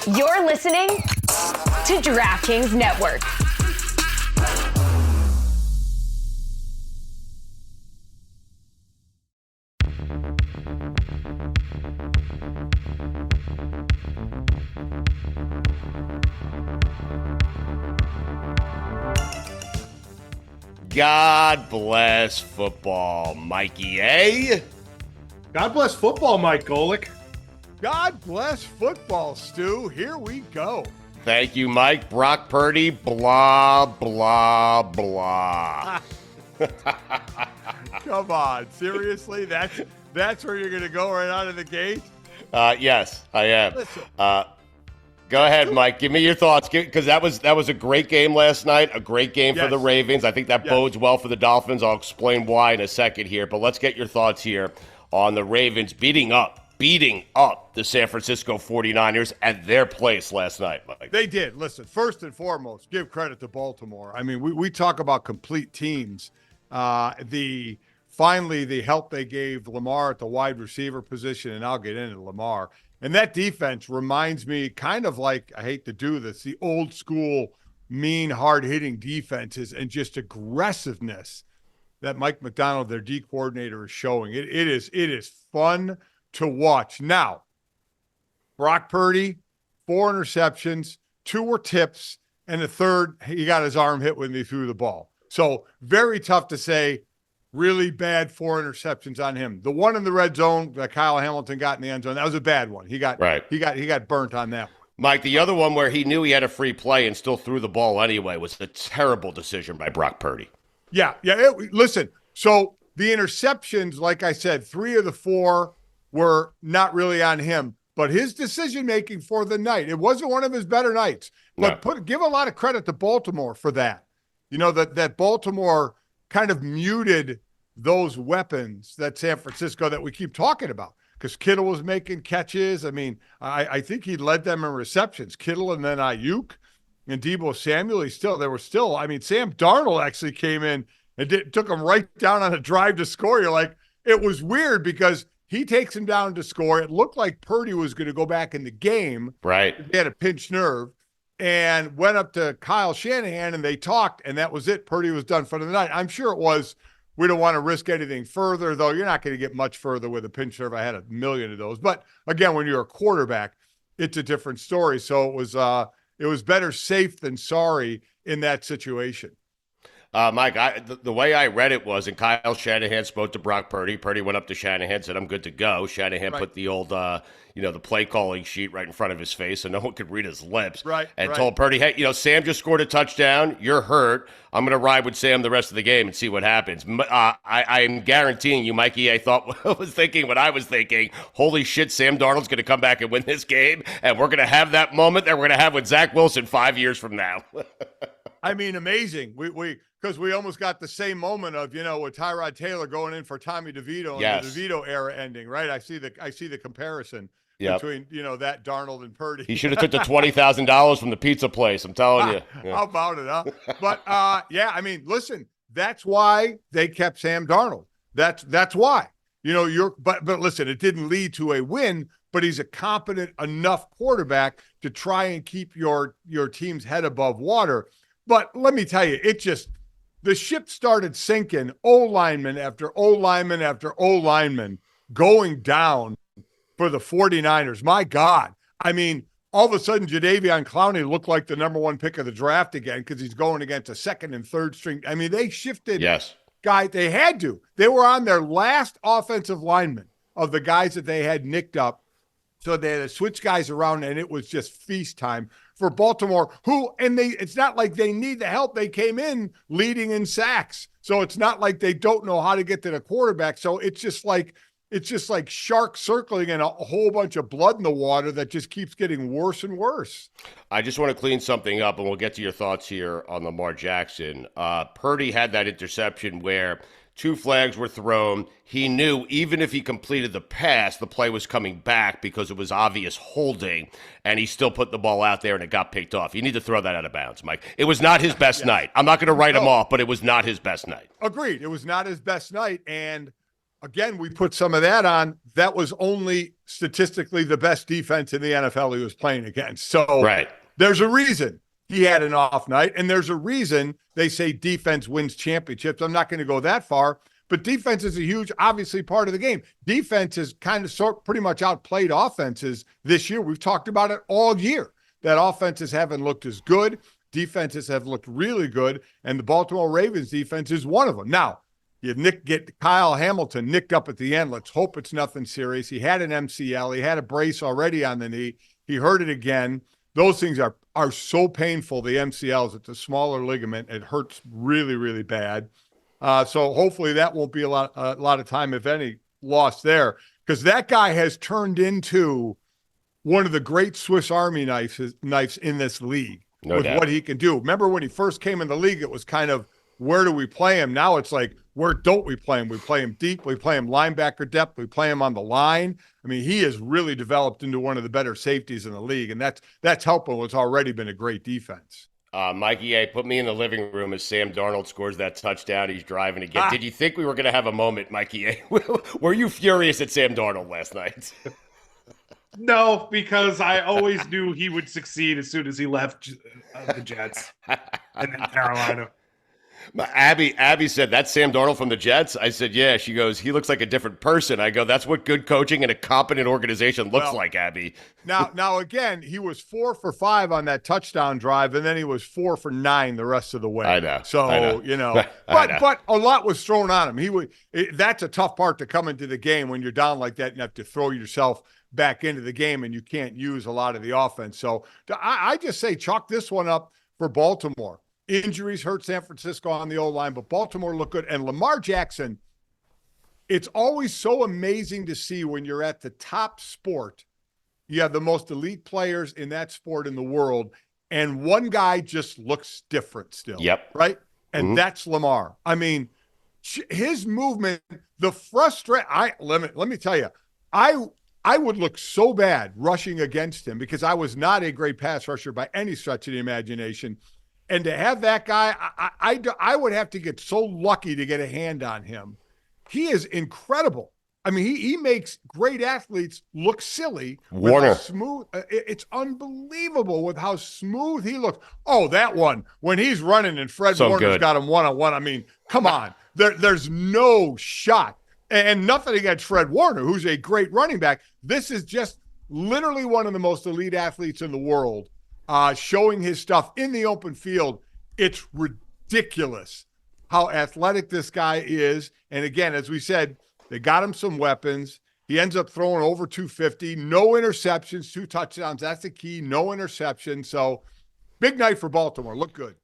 You're listening to DraftKings Network. God bless football, Mikey A. God bless football, Mike Golic. God bless football, Stu. Here we go. Thank you, Mike. Brock Purdy, blah, blah, blah. Come on. Seriously? That's where you're going to go right out of the gate? Yes, I am. Go ahead, Mike. Give me your thoughts, because that was a great game last night, a great game for the Ravens. I think that bodes well for the Dolphins. I'll explain why in a second here, but let's get your thoughts here on the Ravens beating up the San Francisco 49ers at their place last night, Mike. They did. Listen, first and foremost, give credit to Baltimore. I mean, we talk about complete teams. Finally, the help they gave Lamar at the wide receiver position, and I'll get into Lamar. And that defense reminds me kind of like, I hate to do this, the old school, mean, hard-hitting defenses and just aggressiveness that Mike McDonald, their D coordinator, is showing. It is fun to watch. Now, Brock Purdy, 4 interceptions, 2 were tips, and the third, he got his arm hit when he threw the ball. So very tough to say. Really bad 4 interceptions on him. The one in the red zone that Kyle Hamilton got in the end zone, that was a bad one. He got burnt on that one. Mike, the other one where he knew he had a free play and still threw the ball anyway was a terrible decision by Brock Purdy. Yeah. Listen, so the interceptions, like I said, 3 of the 4 were not really on him, but his decision-making for the night, it wasn't one of his better nights. But give a lot of credit to Baltimore for that. You know, that Baltimore kind of muted those weapons that San Francisco that we keep talking about, because Kittle was making catches. I mean, I think he led them in receptions, Kittle and then Ayuk and Deebo Samuel. Sam Darnold actually came in and took him right down on a drive to score. You're like, it was weird because he takes him down to score. It looked like Purdy was going to go back in the game. Right. He had a pinched nerve. And went up to Kyle Shanahan, and they talked, and that was it. Purdy was done for the night. I'm sure it was. We don't want to risk anything further, though. You're not going to get much further with a pinch nerve. I had a million of those. But, again, when you're a quarterback, it's a different story. So it was better safe than sorry in that situation. Mike, the way I read it was, and Kyle Shanahan spoke to Brock Purdy. Purdy went up to Shanahan, said, "I'm good to go." Shanahan put the old, the play calling sheet right in front of his face so no one could read his lips. And told Purdy, "Hey, Sam just scored a touchdown. You're hurt. I'm going to ride with Sam the rest of the game and see what happens." I am guaranteeing you, Mikey, I was thinking what I was thinking. Holy shit, Sam Darnold's going to come back and win this game, and we're going to have that moment that we're going to have with Zach Wilson 5 years from now. I mean, amazing. Because we almost got the same moment of, with Tyrod Taylor going in for Tommy DeVito and the DeVito era ending, right? I see the comparison between, that Darnold and Purdy. He should have took the $20,000 from the pizza place, I'm telling you. Yeah. How about it, huh? But, I mean, listen, that's why they kept Sam Darnold. That's why. But listen, it didn't lead to a win, but he's a competent enough quarterback to try and keep your team's head above water. But let me tell you, the ship started sinking, O-lineman after O-lineman after O-lineman going down for the 49ers. My God. I mean, all of a sudden, Jadeveon Clowney looked like the number 1 pick of the draft again because he's going against a second and third string. I mean, they shifted. Yes. Guy, they had to. They were on their last offensive lineman of the guys that they had nicked up. So they had to switch guys around, and it was just feast time for Baltimore, it's not like they need the help. They came in leading in sacks. So it's not like they don't know how to get to the quarterback. So it's just like sharks circling and a whole bunch of blood in the water that just keeps getting worse and worse. I just want to clean something up, and we'll get to your thoughts here on Lamar Jackson. Purdy had that interception where 2 flags were thrown. He knew even if he completed the pass, the play was coming back because it was obvious holding, and he still put the ball out there and it got picked off. You need to throw that out of bounds, Mike. It was not his best night. I'm not going to write him off, but it was not his best night. Agreed. It was not his best night, and again, we put some of that on. That was only statistically the best defense in the NFL he was playing against. So there's a reason he had an off night, and there's a reason they say defense wins championships. I'm not going to go that far, but defense is a huge, obviously, part of the game. Defense has kind of pretty much outplayed offenses this year. We've talked about it all year, that offenses haven't looked as good. Defenses have looked really good, and the Baltimore Ravens defense is one of them. Now, you get Kyle Hamilton nicked up at the end. Let's hope it's nothing serious. He had an MCL. He had a brace already on the knee. He hurt it again. Those things are so painful, the MCLs. It's a smaller ligament. It hurts really, really bad. So hopefully that won't be a lot of time, if any, lost there, because that guy has turned into one of the great Swiss Army knives in this league with what he can do. Remember when he first came in the league, it was kind of, where do we play him? Now it's like, where don't we play him? We play him deep. We play him linebacker depth. We play him on the line. I mean, he has really developed into one of the better safeties in the league, and that's helping what's already been a great defense. Mikey A, put me in the living room as Sam Darnold scores that touchdown. He's driving again. Did you think we were going to have a moment, Mikey A? Were you furious at Sam Darnold last night? No, because I always knew he would succeed as soon as he left the Jets and then Carolina. Abby said, that's Sam Darnold from the Jets? I said, yeah. She goes, he looks like a different person. I go, that's what good coaching and a competent organization looks like, Abby. Now, again, he was 4 for 5 on that touchdown drive, and then he was 4 for 9 the rest of the way. I know. So, you know, but a lot was thrown on him. That's a tough part to come into the game when you're down like that and you have to throw yourself back into the game and you can't use a lot of the offense. So I just say chalk this one up for Baltimore. Injuries hurt San Francisco on the O-line, but Baltimore looked good. And Lamar Jackson, it's always so amazing to see when you're at the top sport, you have the most elite players in that sport in the world, and one guy just looks different still. Yep. Right? And that's Lamar. I mean, his movement, the frustration, let me tell you, I would look so bad rushing against him because I was not a great pass rusher by any stretch of the imagination. And to have that guy, I would have to get so lucky to get a hand on him. He is incredible. I mean, he makes great athletes look silly. Warner. Smooth. It's unbelievable with how smooth he looks. Oh, that one, when he's running and Fred Warner's got him one-on-one. I mean, come on. There's no shot. And nothing against Fred Warner, who's a great running back. This is just literally one of the most elite athletes in the world. Showing his stuff in the open field. It's ridiculous how athletic this guy is. And again, as we said, they got him some weapons. He ends up throwing over 250, no interceptions, 2 touchdowns. That's the key, no interceptions. So big night for Baltimore. Look good.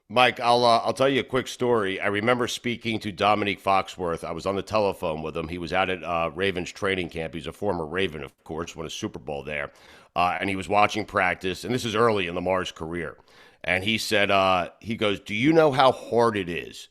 Mike, I'll tell you a quick story. I remember speaking to Dominique Foxworth. I was on the telephone with him. He was out at Ravens training camp. He's a former Raven, of course, won a Super Bowl there. And he was watching practice, and this is early in Lamar's career. And he said, he goes, do you know how hard it is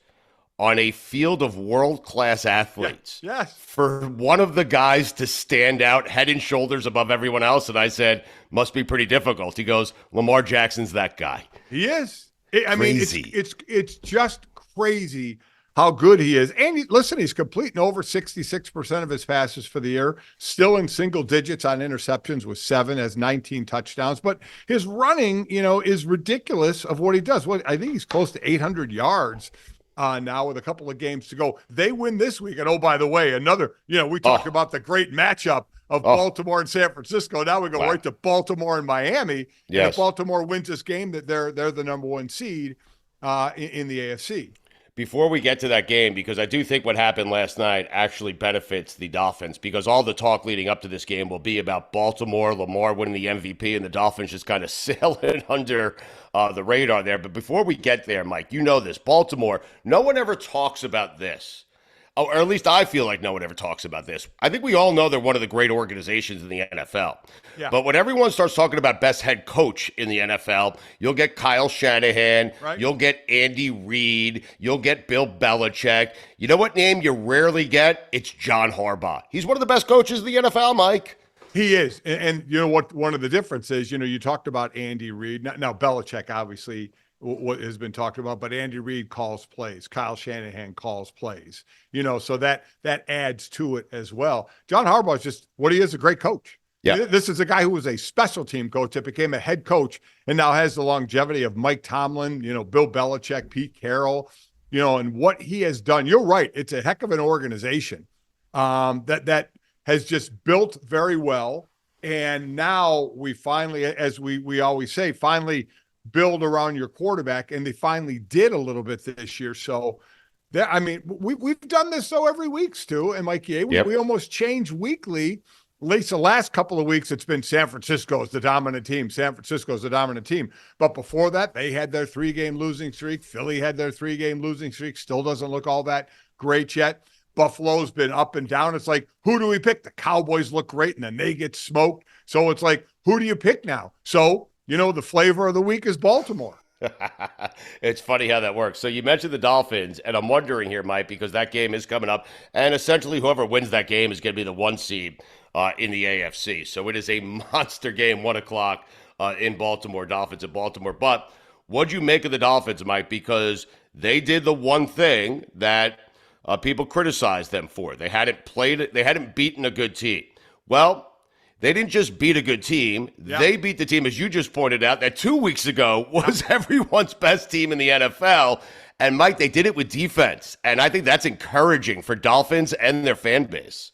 on a field of world-class athletes for one of the guys to stand out head and shoulders above everyone else? And I said, must be pretty difficult. He goes, Lamar Jackson's that guy. He is. I mean, it's just crazy how good he is. And he's completing over 66% of his passes for the year, still in single digits on interceptions with 7, has 19 touchdowns. But his running, is ridiculous of what he does. I think he's close to 800 yards now with a couple of games to go. They win this week. And oh, by the way, another, we talked about the great matchup of Baltimore and San Francisco. Now we go right to Baltimore and Miami. Yes. And if Baltimore wins this game, that they're the number 1 seed in the AFC. Before we get to that game, because I do think what happened last night actually benefits the Dolphins, because all the talk leading up to this game will be about Baltimore, Lamar winning the MVP, and the Dolphins just kind of sailing under the radar there. But before we get there, Mike, you know this. Baltimore, no one ever talks about this. Or at least I feel like no one ever talks about this. I think we all know they're one of the great organizations in the NFL. Yeah. But when everyone starts talking about best head coach in the NFL, you'll get Kyle Shanahan, you'll get Andy Reid, you'll get Bill Belichick. You know what name you rarely get? It's John Harbaugh. He's one of the best coaches in the NFL, Mike. He is. And you know what one of the differences, you talked about Andy Reid. Now Belichick obviously what has been talked about, but Andy Reid calls plays. Kyle Shanahan calls plays, so that adds to it as well. John Harbaugh is just what he is, a great coach. Yeah. This is a guy who was a special team coach that became a head coach and now has the longevity of Mike Tomlin, Bill Belichick, Pete Carroll, and what he has done. You're right. It's a heck of an organization that has just built very well. And now we finally, as we always say, finally build around your quarterback, and they finally did a little bit this year. So we've done this every week, Stu and Mikey A. We almost change weekly. At least the last couple of weeks, it's been San Francisco is the dominant team. San Francisco is the dominant team. But before that, they had their 3-game losing streak. Philly had their 3-game losing streak. Still doesn't look all that great yet. Buffalo's been up and down. It's like, who do we pick? The Cowboys look great, and then they get smoked. So it's like, who do you pick now? So, the flavor of the week is Baltimore. It's funny how that works. So you mentioned the Dolphins, and I'm wondering here, Mike, because that game is coming up, and essentially whoever wins that game is going to be the 1 seed in the AFC. So it is a monster game, 1 o'clock in Baltimore, Dolphins in Baltimore. But what'd you make of the Dolphins, Mike? Because they did the one thing that people criticized them for. They hadn't beaten a good team. Well, they didn't just beat a good team. Yeah. They beat the team, as you just pointed out, that 2 weeks ago was everyone's best team in the NFL. And, Mike, they did it with defense. And I think that's encouraging for Dolphins and their fan base.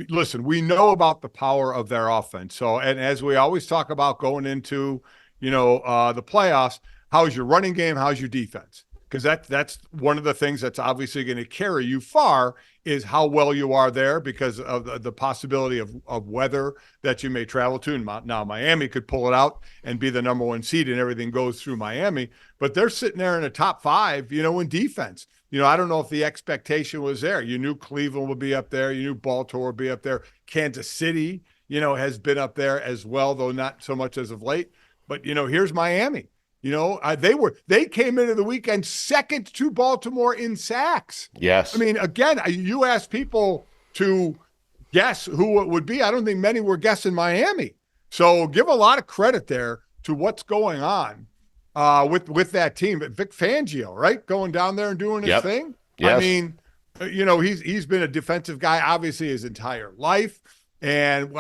Listen, we know about the power of their offense. So, and as we always talk about going into, the playoffs, how's your running game? How's your defense? Because that's one of the things that's obviously going to carry you far is how well you are there because of the possibility of weather that you may travel to. And now Miami could pull it out and be the number 1 seed and everything goes through Miami. But they're sitting there in the top 5, in defense. I don't know if the expectation was there. You knew Cleveland would be up there. You knew Baltimore would be up there. Kansas City, has been up there as well, though not so much as of late. But, here's Miami. They came into the weekend second to Baltimore in sacks. Yes. I mean, again, you asked people to guess who it would be. I don't think many were guessing Miami. So give a lot of credit there to what's going on with that team. But Vic Fangio, right, going down there and doing his thing. Yes. I mean, he's been a defensive guy obviously his entire life. And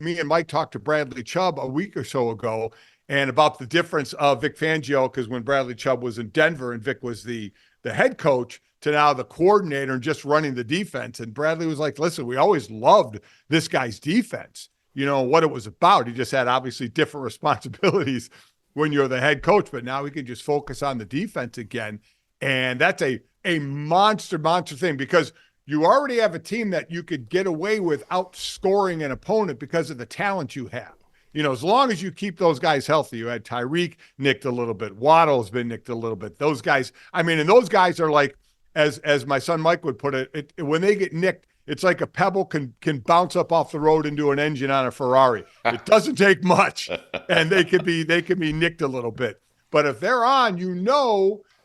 me and Mike talked to Bradley Chubb a week or so ago. And about the difference of Vic Fangio, because when Bradley Chubb was in Denver and Vic was the head coach to now the coordinator and just running the defense. And Bradley was like, listen, we always loved this guy's defense, what it was about. He just had obviously different responsibilities when you're the head coach, but now he can just focus on the defense again. And that's a monster thing because you already have a team that you could get away with outscoring an opponent because of the talent you have. As long as you keep those guys healthy, you had Tyreek nicked a little bit. Waddle's been nicked a little bit. Those guys, and those guys are like, as my son Mike would put it, when they get nicked, it's like a pebble can bounce up off the road into an engine on a Ferrari. It doesn't take much, and they could be nicked a little bit. But if they're on,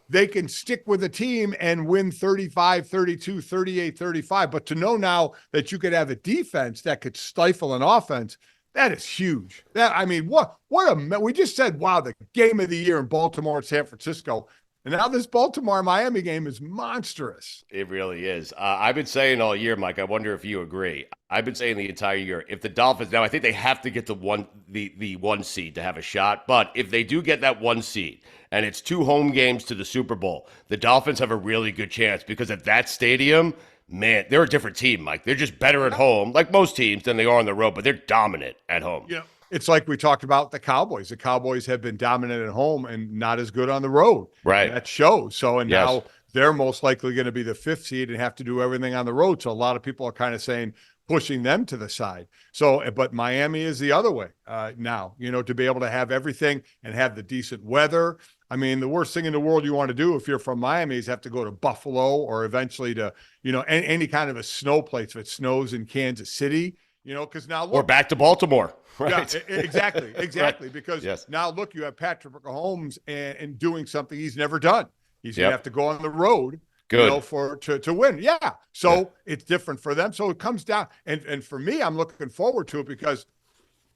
they can stick with the team and win 35, 32, 38, 35. But to know now that you could have a defense that could stifle an offense, that is huge. We just said, wow, the game of the year in Baltimore and San Francisco. And now this Baltimore-Miami game is monstrous. It really is. I've been saying all year, Mike, I wonder if you agree. I've been saying the entire year, if the Dolphins, now I think they have to get the 1 seed to have a shot. But if they do get that 1 seed and it's 2 home games to the Super Bowl, the Dolphins have a really good chance because at that stadium, man, they're a different team, Mike. They're just better at home, like most teams, than they are on the road, but they're dominant at home. It's like we talked about the Cowboys. The Cowboys have been dominant at home and not as good on the road. Right. And that shows. So, and now they're most likely going to be the 5th seed and have to do everything on the road. So a lot of people are kind of saying, pushing them to the side. So, but Miami is the other way now, to be able to have everything and have the decent weather. The worst thing in the world you want to do if you're from Miami is have to go to Buffalo or eventually to, any kind of a snow place if it snows in Kansas City, because now look. Or back to Baltimore. Right. Yeah, exactly. Right. Because now look, you have Patrick Mahomes and doing something he's never done. He's going to have to go on the road. Good. To win. Yeah. So it's different for them. So it comes down. And for me, I'm looking forward to it because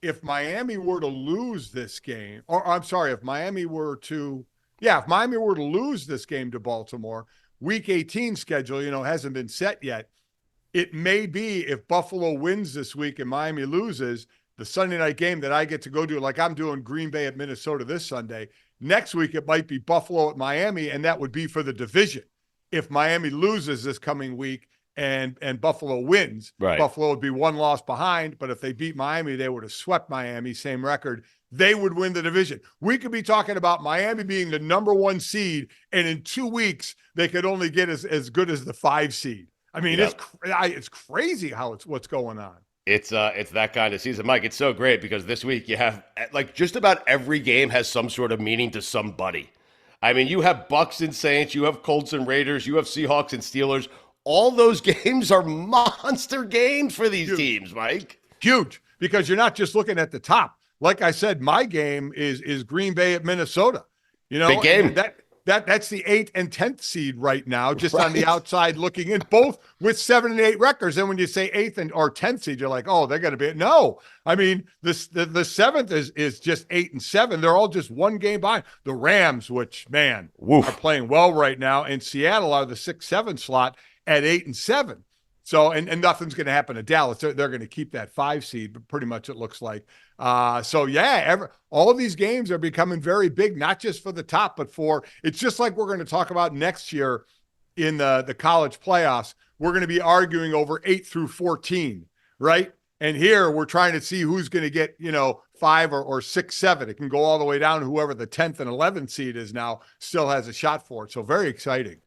if Miami were to lose this game, or I'm sorry, if Miami were to Yeah, if Miami were to lose this game to Baltimore, Week 18 schedule, hasn't been set yet. It may be if Buffalo wins this week and Miami loses, the Sunday night game that I get to go to, like I'm doing Green Bay at Minnesota this Sunday. Next week, it might be Buffalo at Miami, and that would be for the division. If Miami loses this coming week and Buffalo wins, right, Buffalo would be one loss behind. But if they beat Miami, they would have swept Miami, same record. They would win the division. We could be talking about Miami being the number 1 seed, and in 2 weeks, they could only get as good as the 5 seed. I mean, it's crazy how what's going on. It's that kind of season, Mike. It's so great because this week you have like just about every game has some sort of meaning to somebody. I mean, you have Bucks and Saints, you have Colts and Raiders, you have Seahawks and Steelers. All those games are monster games for these teams, Mike. Huge, because you're not just looking at the top. Like I said, my game is Green Bay at Minnesota. Big game. That's the 8th and 10th seed right now, just on the outside looking in, both with 7 and 8 records. And when you say 8th or 10th seed, you're like, oh, they're going to be. No, I mean, the 7th is just 8 and 7. They're all just one game behind. The Rams, which, man, are playing well right now, and Seattle are the 6-7 slot at 8 and 7. So, and nothing's going to happen to Dallas. They're going to keep that 5 seed, but pretty much it looks like. All of these games are becoming very big, not just for the top, but it's just like we're going to talk about next year in the college playoffs. We're going to be arguing over 8 through 14, right? And here we're trying to see who's going to get, 5 or 6, 7. It can go all the way down to whoever the 10th and 11th seed is now still has a shot for it. So very exciting.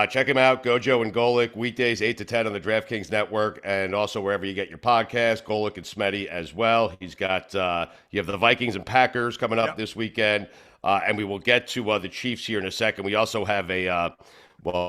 Check him out, Gojo and Golic, weekdays 8 to 10 on the DraftKings Network, and also wherever you get your podcast, Golic and Smetty as well. He's got you have the Vikings and Packers coming up this weekend, and we will get to the Chiefs here in a second. We also have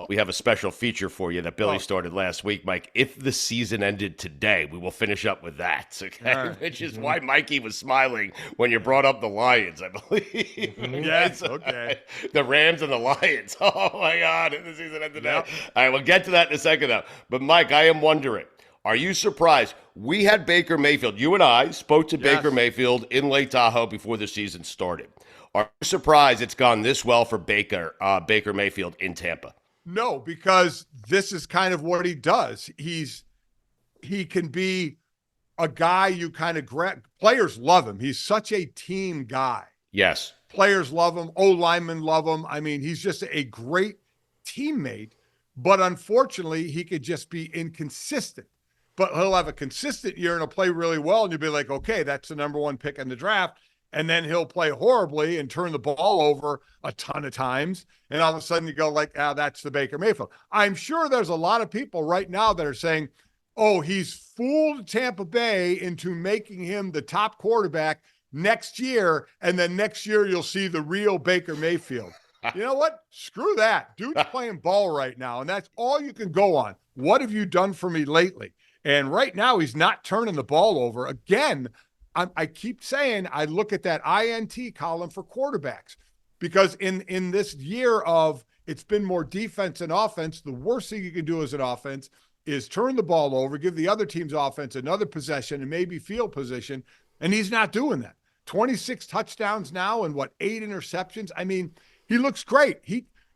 we have a special feature for you that Billy started last week, Mike. If the season ended today, we will finish up with that, okay? Right. Which is why Mikey was smiling when you brought up the Lions, I believe. Yes, okay. The Rams and the Lions. Oh, my God, if the season ended today. All right, we'll get to that in a second, though. But, Mike, I am wondering, are you surprised? We had Baker Mayfield. You and I spoke to Baker Mayfield in Lake Tahoe before the season started. Are you surprised it's gone this well for Baker Mayfield in Tampa? No, because this is kind of what he does. He can be a guy you kind of players love him. He's such a team guy. Yes. Players love him. O-linemen love him. I mean, he's just a great teammate, but unfortunately he could just be inconsistent. But he'll have a consistent year and he'll play really well. And you'll be like, okay, that's the number 1 pick in the draft. And then he'll play horribly and turn the ball over a ton of times. And all of a sudden you go like, that's the Baker Mayfield. I'm sure there's a lot of people right now that are saying, oh, he's fooled Tampa Bay into making him the top quarterback next year. And then next year you'll see the real Baker Mayfield. You know what? Screw that. Dude's playing ball right now. And that's all you can go on. What have you done for me lately? And right now he's not turning the ball over. Again, I keep saying I look at that INT column for quarterbacks because in this year of it's been more defense and offense, the worst thing you can do as an offense is turn the ball over, give the other team's offense another possession and maybe field position, and he's not doing that. 26 touchdowns now and 8 interceptions. I mean, he looks great.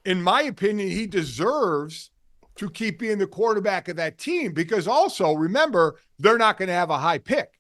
In my opinion, he deserves to keep being the quarterback of that team because also, remember, they're not going to have a high pick.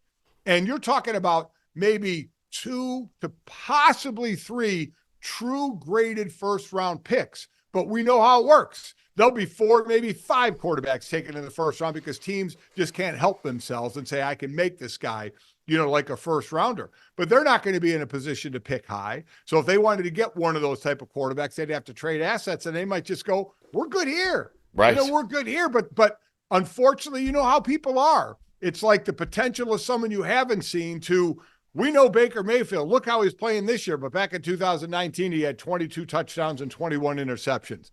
And you're talking about maybe 2 to possibly 3 true graded first-round picks. But we know how it works. There'll be 4, maybe 5 quarterbacks taken in the first round because teams just can't help themselves and say, I can make this guy, like a first-rounder. But they're not going to be in a position to pick high. So if they wanted to get one of those type of quarterbacks, they'd have to trade assets, and they might just go, we're good here. Right. We're good here. But unfortunately, you know how people are. It's like the potential of someone you haven't seen to, we know Baker Mayfield. Look how he's playing this year. But back in 2019, he had 22 touchdowns and 21 interceptions.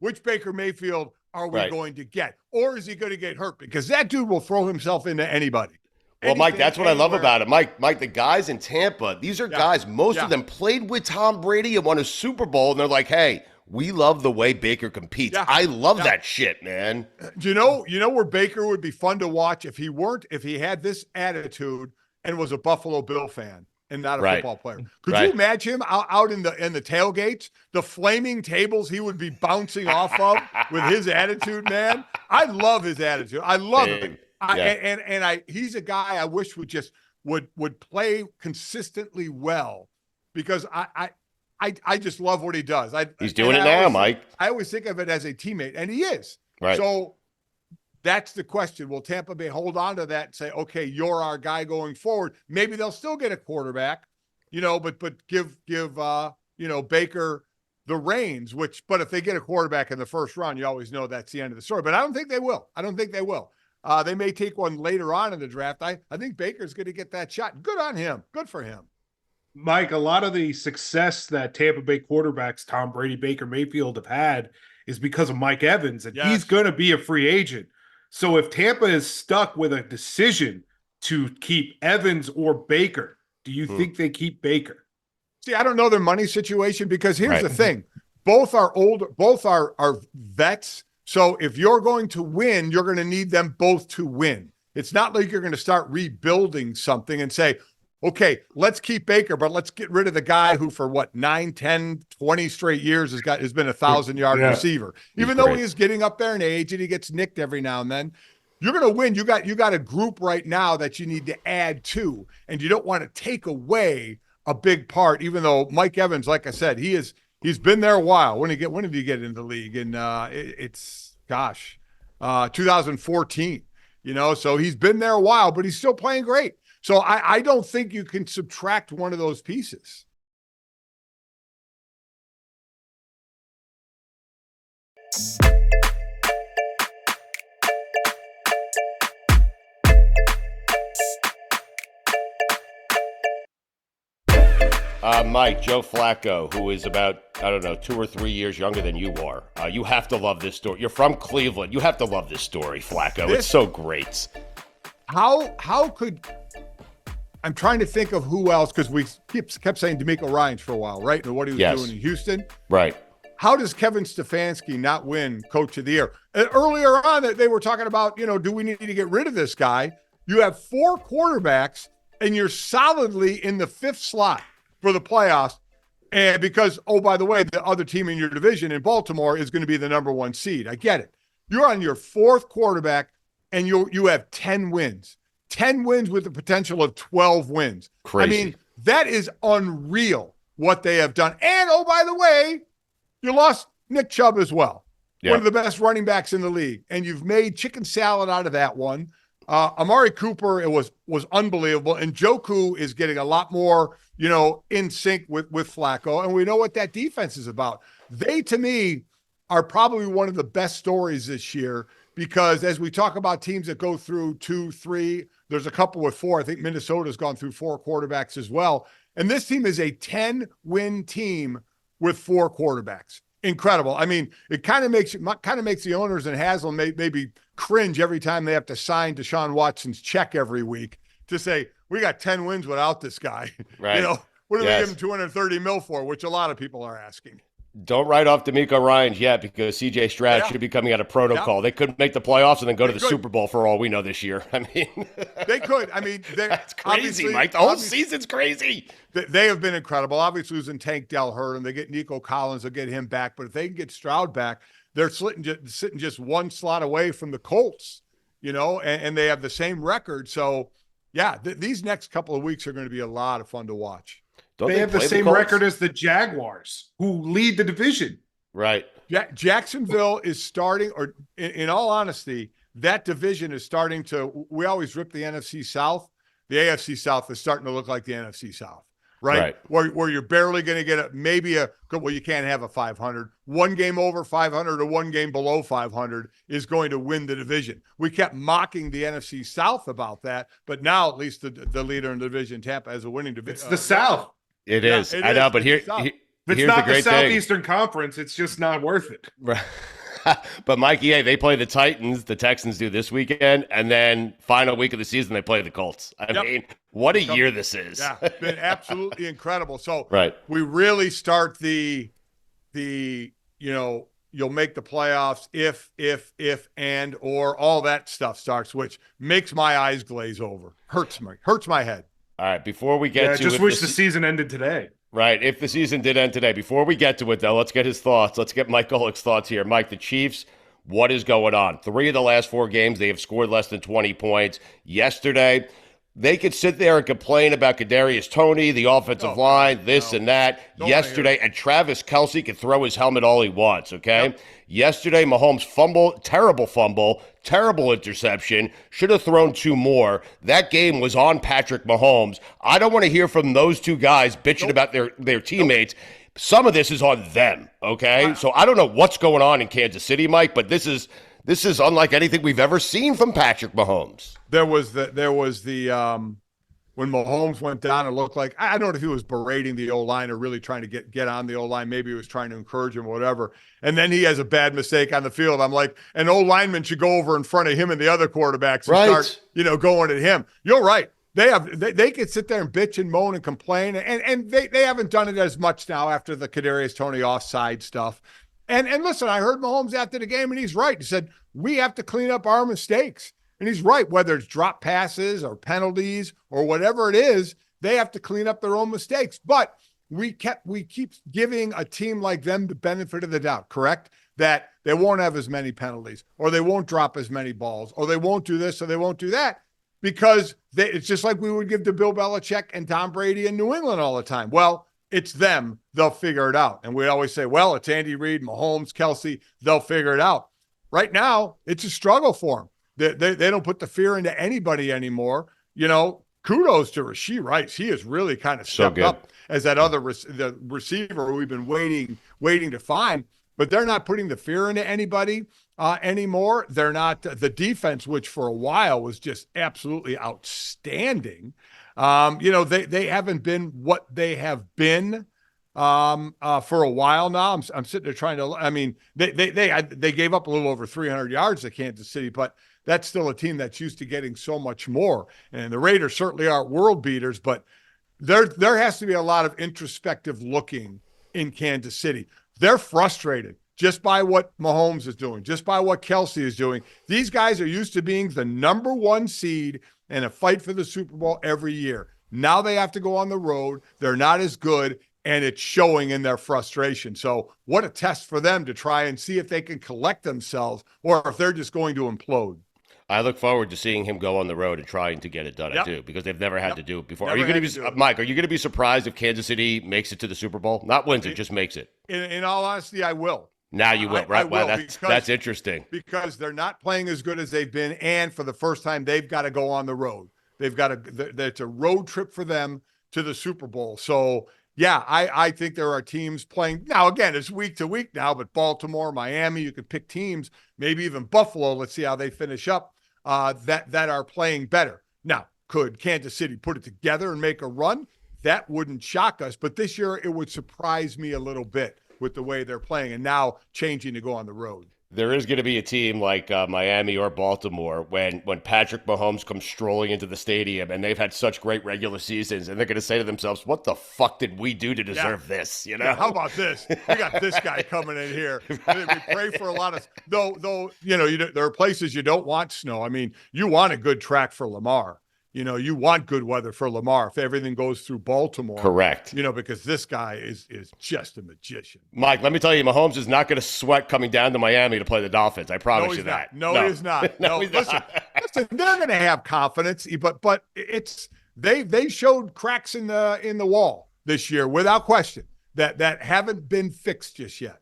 Which Baker Mayfield are we going to get? Or is he going to get hurt? Because that dude will throw himself into anybody. Well, Mike, that's what I love about it. Mike, the guys in Tampa, these are guys, most of them played with Tom Brady and won a Super Bowl. And they're like, hey, we love the way Baker competes. Yeah. I love that shit, man. Do you know where Baker would be fun to watch if he had this attitude and was a Buffalo Bill fan? and not a Right. football player. Could Right. you imagine him out in the tailgates, the flaming tables he would be bouncing off of with his attitude, man? I love his attitude. I love him. He's a guy I wish would play consistently well, because I just love what he does. He's doing it now, Mike. I always think of it as a teammate, and he is. Right. So that's the question. Will Tampa Bay hold on to that and say, okay, you're our guy going forward? Maybe they'll still get a quarterback, but give Baker the reins, but if they get a quarterback in the first round, you always know that's the end of the story. But I don't think they will. They may take one later on in the draft. I think Baker's going to get that shot. Good on him. Good for him. Mike, a lot of the success that Tampa Bay quarterbacks, Tom Brady, Baker Mayfield, have had is because of Mike Evans, and he's going to be a free agent. So if Tampa is stuck with a decision to keep Evans or Baker, do you think they keep Baker? See, I don't know their money situation, because here's the thing. Both are older, both are vets. So if you're going to win, you're going to need them both to win. It's not like you're going to start rebuilding something and say, okay, let's keep Baker, but let's get rid of the guy who for 9, 10, 20 straight years has been 1,000-yard receiver. Even though he is getting up there in age and he gets nicked every now and then, you're going to win. You got a group right now that you need to add to, and you don't want to take away a big part, even though Mike Evans, like I said, he's been there a while. When did he get into the league? And it's 2014, so he's been there a while, but he's still playing great. So I don't think you can subtract one of those pieces. Mike, Joe Flacco, who is about, 2 or 3 years younger than you are. You have to love this story. You're from Cleveland. You have to love this story, Flacco. It's so great. How could... I'm trying to think of who else, because we kept saying DeMeco Ryans for a while, right? And what he was doing in Houston. Right. How does Kevin Stefanski not win Coach of the Year? And earlier on, they were talking about, do we need to get rid of this guy? You have 4 quarterbacks, and you're solidly in the 5th slot for the playoffs. And because, oh, by the way, the other team in your division in Baltimore is going to be the number 1 seed. I get it. You're on your 4th quarterback, and you have 10 wins. 10 wins with the potential of 12 wins. Crazy. I mean, that is unreal what they have done. And, oh, by the way, you lost Nick Chubb as well. One of the best running backs in the league. And you've made chicken salad out of that one. Amari Cooper, it was unbelievable. And Joku is getting a lot more, in sync with Flacco. And we know what that defense is about. They, to me, are probably one of the best stories this year, because as we talk about teams that go through 2, 3, there's a couple with 4. I think Minnesota's gone through 4 quarterbacks as well. And this team is a 10-win team with 4 quarterbacks. Incredible. I mean, it kind of makes the owners and Haslam maybe cringe every time they have to sign Deshaun Watson's check every week to say, we got 10 wins without this guy. Right. What do we give him $230 million for, which a lot of people are asking. Don't write off DeMeco Ryans yet, because C.J. Stroud should be coming out of protocol. Yeah. They couldn't make the playoffs and then go to the Super Bowl for all we know this year. I mean, they could. I mean, that's crazy, Mike. The whole season's crazy. They have been incredible. Obviously, losing Tank Dell hurt them. They get Nico Collins. They'll get him back. But if they can get Stroud back, they're sitting just 1 slot away from the Colts, and they have the same record. So, these next couple of weeks are going to be a lot of fun to watch. They have the same record as the Jaguars, who lead the division. Right. Jacksonville is starting, or in all honesty, that division is starting to, we always rip the NFC South. The AFC South is starting to look like the NFC South, right? Where you're barely going to get you can't have a 500. 1 game over 500 or 1 game below 500 is going to win the division. We kept mocking the NFC South about that, but now at least the leader in the divion, Tampa, has a winning division. It's the South. It is. I know, but here's it's the not great the Southeastern Conference. It's just not worth it. Right. But Mikey A, they play the Titans. The Texans do this weekend, and then final week of the season they play the Colts. I mean, what a year this is! Yeah, it's been absolutely incredible. So, we really start the you'll make the playoffs if and or all that stuff starts, which makes my eyes glaze over. Hurts my head. All right, before we get Yeah, to just if wish the season ended today. Right, if the season did end today. Before we get to it, though, let's get his thoughts. Let's get Mike Golic's thoughts here. Mike, the Chiefs, what is going on? 3 of the last 4 games, they have scored less than 20 points. Yesterday, they could sit there and complain about Kadarius Toney, the offensive line, this and that. Yesterday, and Travis Kelce can throw his helmet all he wants, okay? Yep. Yesterday, Mahomes terrible fumble, terrible interception, should have thrown 2 more. That game was on Patrick Mahomes. I don't want to hear from those 2 guys bitching about their teammates. Some of this is on them, okay? So I don't know what's going on in Kansas City, Mike, but this is unlike anything we've ever seen from Patrick Mahomes. There was the when Mahomes went down, it looked like, I don't know if he was berating the O-line or really trying to get on the O-line. Maybe he was trying to encourage him or whatever. And then he has a bad mistake on the field. I'm like, an O-lineman should go over in front of him and the other quarterbacks and start, going at him. You're right. They could sit there and bitch and moan and complain, and they haven't done it as much now after the Kadarius Toney offside stuff. And listen, I heard Mahomes after the game, and he's right. He said, we have to clean up our mistakes. And he's right, whether it's drop passes or penalties or whatever it is, they have to clean up their own mistakes. But we keep giving a team like them the benefit of the doubt, correct? That they won't have as many penalties, or they won't drop as many balls, or they won't do this, or they won't do that, because it's just like we would give to Bill Belichick and Tom Brady in New England all the time. Well, it's them. They'll figure it out. And we always say, well, it's Andy Reid, Mahomes, Kelce. They'll figure it out. Right now, it's a struggle for them. They don't put the fear into anybody anymore. Kudos to Rashee Rice. He has really kind of stepped up as that other the receiver we've been waiting to find. But they're not putting the fear into anybody anymore. They're not the defense, which for a while was just absolutely outstanding. They haven't been what they have been for a while now. I'm sitting there trying to. I mean, they gave up a little over 300 yards to Kansas City, but that's still a team that's used to getting so much more. And the Raiders certainly aren't world beaters, but there has to be a lot of introspective looking in Kansas City. They're frustrated just by what Mahomes is doing, just by what Kelce is doing. These guys are used to being the number 1 seed in a fight for the Super Bowl every year. Now they have to go on the road. They're not as good, and it's showing in their frustration. So what a test for them to try and see if they can collect themselves or if they're just going to implode. I look forward to seeing him go on the road and trying to get it done. I do, because they've never had to do it before. Are you going to be, Mike, are you going to be surprised if Kansas City makes it to the Super Bowl? Not wins it, just makes it. In all honesty, I will. Now you will, right? Wow, that's interesting. Because they're not playing as good as they've been, and for the first time, they've got to go on the road. It's a road trip for them to the Super Bowl. So, yeah, I think there are teams playing. Now, again, it's week to week now, but Baltimore, Miami, you could pick teams, maybe even Buffalo. Let's see how they finish up. That are playing better. Now, could Kansas City put it together and make a run? That wouldn't shock us. But this year, it would surprise me a little bit with the way they're playing and now changing to go on the road. There is going to be a team like Miami or Baltimore when Patrick Mahomes comes strolling into the stadium and they've had such great regular seasons, and they're going to say to themselves, what the fuck did we do to deserve this? Yeah, how about this? We got this guy coming in here. Right. We pray for a lot of – though there are places you don't want snow. I mean, you want a good track for Lamar. You want good weather for Lamar if everything goes through Baltimore. Correct. Because this guy is just a magician. Mike, let me tell you, Mahomes is not going to sweat coming down to Miami to play the Dolphins. I promise you that. No, he's not. No, he's listen, not. Listen, they're going to have confidence, but it's they showed cracks in the wall this year without question that haven't been fixed just yet.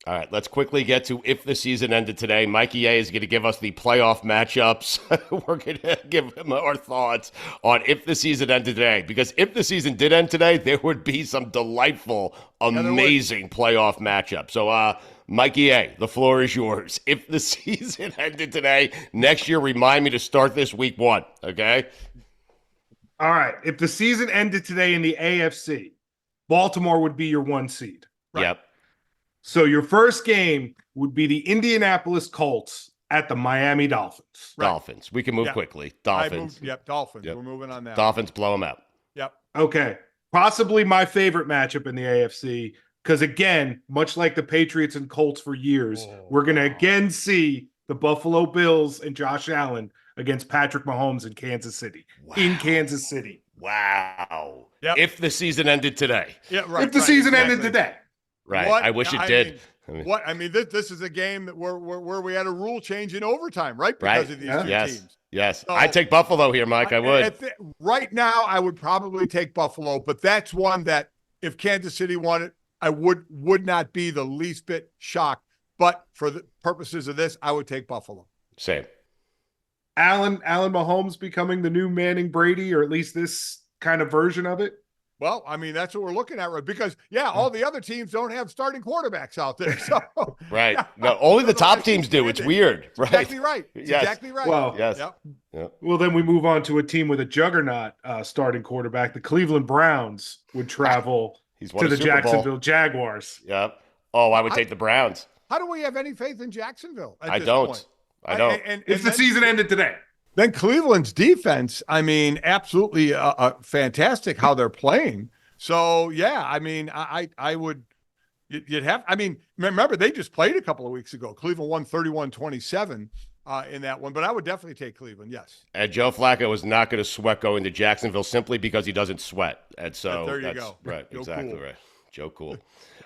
All right, let's quickly get to if the season ended today. Mikey A is going to give us the playoff matchups. We're going to give him our thoughts on if the season ended today. Because if the season did end today, there would be some delightful, amazing playoff matchups. So, Mikey A, the floor is yours. If the season ended today, next year, remind me to start this week 1, okay? All right. If the season ended today in the AFC, Baltimore would be your 1 seed. Right? Yep. So your first game would be the Indianapolis Colts at the Miami Dolphins. Right. Dolphins. We can move quickly. Dolphins. Dolphins. Yep. We're moving on now. Dolphins, blow them out. Yep. Okay. Possibly my favorite matchup in the AFC, because, again, much like the Patriots and Colts for years, we're going to again see the Buffalo Bills and Josh Allen against Patrick Mahomes in Kansas City. Wow. In Kansas City. Wow. Yep. If the season ended today. Yeah, right. If the season ended today. Right. What? I wish it I did. mean, this is a game that where we had a rule change in overtime, right? Because of these two teams. Yes. So, I'd take Buffalo here, Mike. I would. Right now, I would probably take Buffalo, but that's one that if Kansas City won it, I would not be the least bit shocked. But for the purposes of this, I would take Buffalo. Same. Allen Mahomes becoming the new Manning Brady, or at least this kind of version of it. Well, I mean, that's what we're looking at, right? Because, all the other teams don't have starting quarterbacks out there. So, right. No, only the top teams do. It's weird. Right. Exactly right. Yes. Exactly right. Well, yes. Yep. Well, then we move on to a team with a juggernaut starting quarterback. The Cleveland Browns would travel to the Jacksonville Jaguars. Yep. Oh, I would take the Browns. How do we have any faith in Jacksonville at this don't. point? I don't. If the season ended today. Then Cleveland's defense, I mean, absolutely fantastic how they're playing. So, I mean, I would – you'd have – I mean, remember, they just played a couple of weeks ago. Cleveland won 31-27 in that one. But I would definitely take Cleveland, yes. And Joe Flacco is not going to sweat going to Jacksonville simply because he doesn't sweat. And so there you go. Right, Joe exactly cool. right. Joe Cool.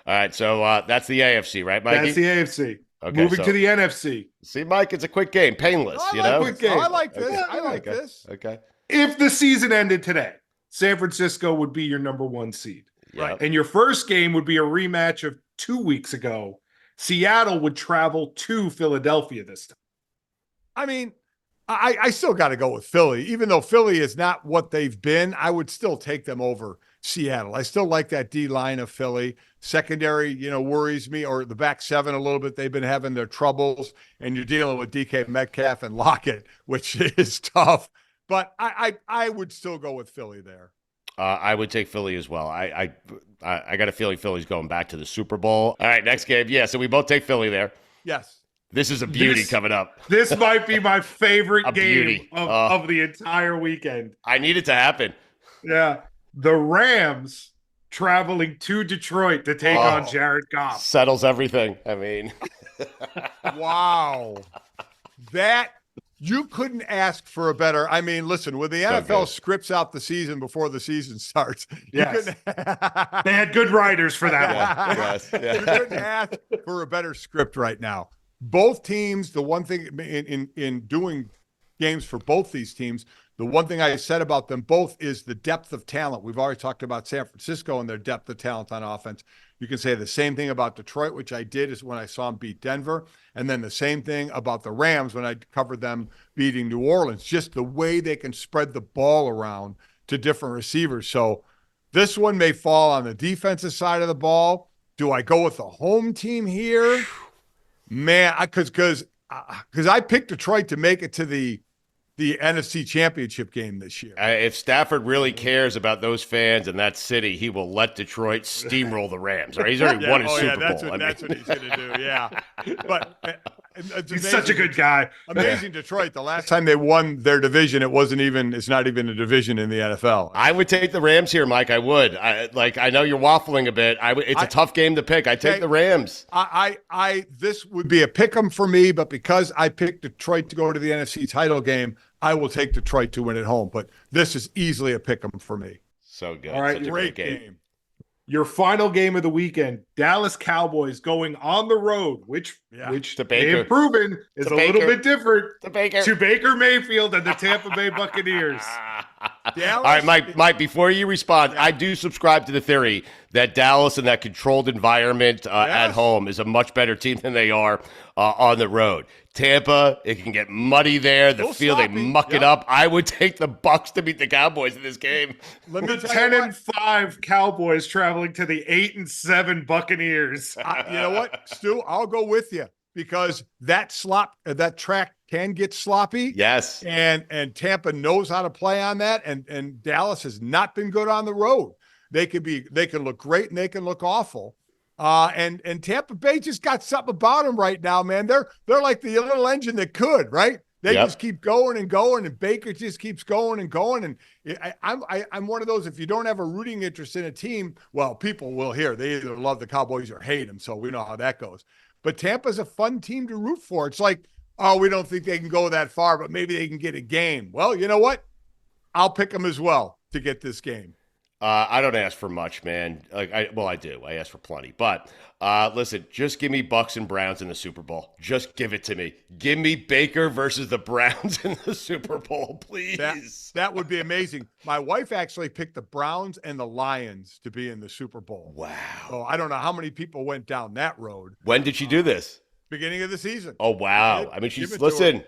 All right, so that's the AFC, right, Mikey? That's the AFC. Okay, Moving to the NFC. See, Mike, it's a quick game, painless, I like quick game. I like this. I like this. Okay. If the season ended today, San Francisco would be your number one seed. Right. And your first game would be a rematch of 2 weeks ago. Seattle would travel to Philadelphia this time. I mean, I still got to go with Philly. Even though Philly is not what they've been, I would still take them over Seattle. I still like that D line of Philly. Secondary, worries me, or the back seven a little bit. They've been having their troubles, and you're dealing with DK Metcalf and Lockett, which is tough. But I would still go with Philly there. I would take Philly as well. I got a feeling Philly's going back to the Super Bowl. All right, next game. Yeah, so we both take Philly there. Yes. This is a beauty coming up. This might be my favorite game of the entire weekend. I need it to happen. Yeah. The Rams traveling to Detroit to take on Jared Goff. Settles everything. I mean. Wow. That you couldn't ask for a better. I mean, listen, when the NFL scripts out the season before the season starts, yes. They had good writers for that one. Yes. You couldn't ask for a better script right now. Both teams, the one thing in doing games for both these teams, the one thing I said about them both is the depth of talent. We've already talked about San Francisco and their depth of talent on offense. You can say the same thing about Detroit, which I did is when I saw them beat Denver. And then the same thing about the Rams when I covered them beating New Orleans, just the way they can spread the ball around to different receivers. So this one may fall on the defensive side of the ball. Do I go with the home team here? Man, because I picked Detroit to make it to the NFC Championship game this year. If Stafford really cares about those fans and that city, he will let Detroit steamroll the Rams. Right? He's already won his Super Bowl. That's what he's going to do, yeah. But he's such a good guy. Amazing Detroit. The last time they won their division, it's not even a division in the NFL. I would take the Rams here, Mike. I would. I know you're waffling a bit. It's a tough game to pick. I take the Rams. This would be a pick 'em for me, but because I picked Detroit to go to the NFC title game, I will take Detroit to win at home. But this is easily a pick 'em for me. So good. All right, such a great game. Your final game of the weekend, Dallas Cowboys going on the road, which they have proven is a little bit different to Baker Mayfield and the Tampa Bay Buccaneers. All right, Mike, before you respond, I do subscribe to the theory that Dallas in that controlled environment at home is a much better team than they are on the road. Tampa, it can get muddy there. The field, they muck it up. I would take the Bucs to beat the Cowboys in this game. The 10-5 Cowboys traveling to the 8-7 Buccaneers. You know what, Stu? I'll go with you because that track can get sloppy. Yes. And Tampa knows how to play on that. And Dallas has not been good on the road. They can look great and they can look awful. And Tampa Bay just got something about them right now, man. They're like the little engine that could, right? They just keep going and going, and Baker just keeps going and going. And I'm one of those, if you don't have a rooting interest in a team, well, people will hear. They either love the Cowboys or hate them, so we know how that goes. But Tampa's a fun team to root for. It's like, oh, we don't think they can go that far, but maybe they can get a game. Well, you know what? I'll pick them as well. to get this game? I don't ask for much, man. I do. I ask for plenty. But listen, just give me Bucks and Browns in the Super Bowl. Just give it to me. Give me Baker versus the Browns in the Super Bowl, please. That would be amazing. My wife actually picked the Browns and the Lions to be in the Super Bowl. Wow. So I don't know how many people went down that road. When did she do this? Beginning of the season. Oh, wow. I mean,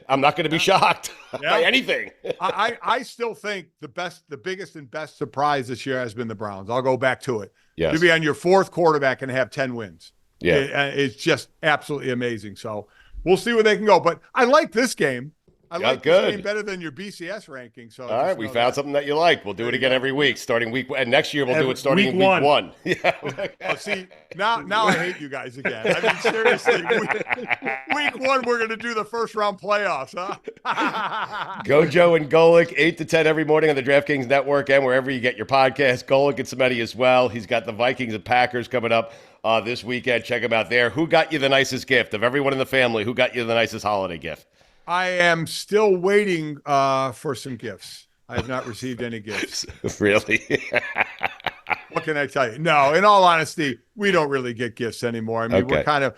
I'm not going to be shocked by anything. I still think the biggest and best surprise this year has been the Browns. I'll go back to it. Yes. To be on your fourth quarterback and have 10 wins. Yeah. It's just absolutely amazing. So we'll see where they can go. But I like this game. I like this game better than your BCS ranking. So all right, we found something that you like. We'll do it again every week, starting week, and next year we'll do it starting week one. Yeah. See, now I hate you guys again. I mean, seriously, week one we're going to do the first round playoffs, huh? Go Joe and Golic, 8 to 10 every morning on the DraftKings Network and wherever you get your podcast. Golic and Cementi as well. He's got the Vikings and Packers coming up this weekend. Check him out there. Who got you the nicest gift of everyone in the family? Who got you the nicest holiday gift? I am still waiting for some gifts. I have not received any gifts. Really? What can I tell you? No, in all honesty, we don't really get gifts anymore. I mean, we're kind of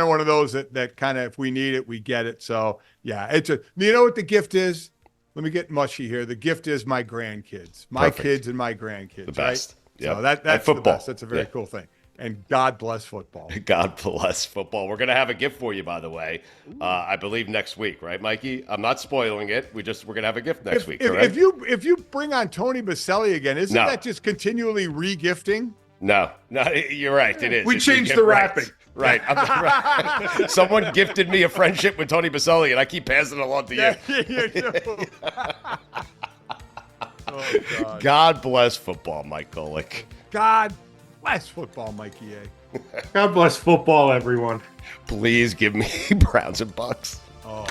one of those that kind of, if we need it, we get it. So yeah, you know what the gift is? Let me get mushy here. The gift is my grandkids, my kids and my grandkids. The best. Right? Yep. So that's football. The best. That's a very cool thing. And God bless football. God bless football. We're going to have a gift for you, by the way. I believe next week, right, Mikey? I'm not spoiling it. We're going to have a gift next week, correct? If you bring on Tony Baselli again, isn't that just continually re-gifting? No, you're right. It is. We changed the wrapping. Right. Right. Someone gifted me a friendship with Tony Baselli, and I keep passing it along to you. Oh, God. God bless football, Mike Golic. God bless football, Mikey A. God bless football, everyone. Please give me Browns and Bucks. Oh.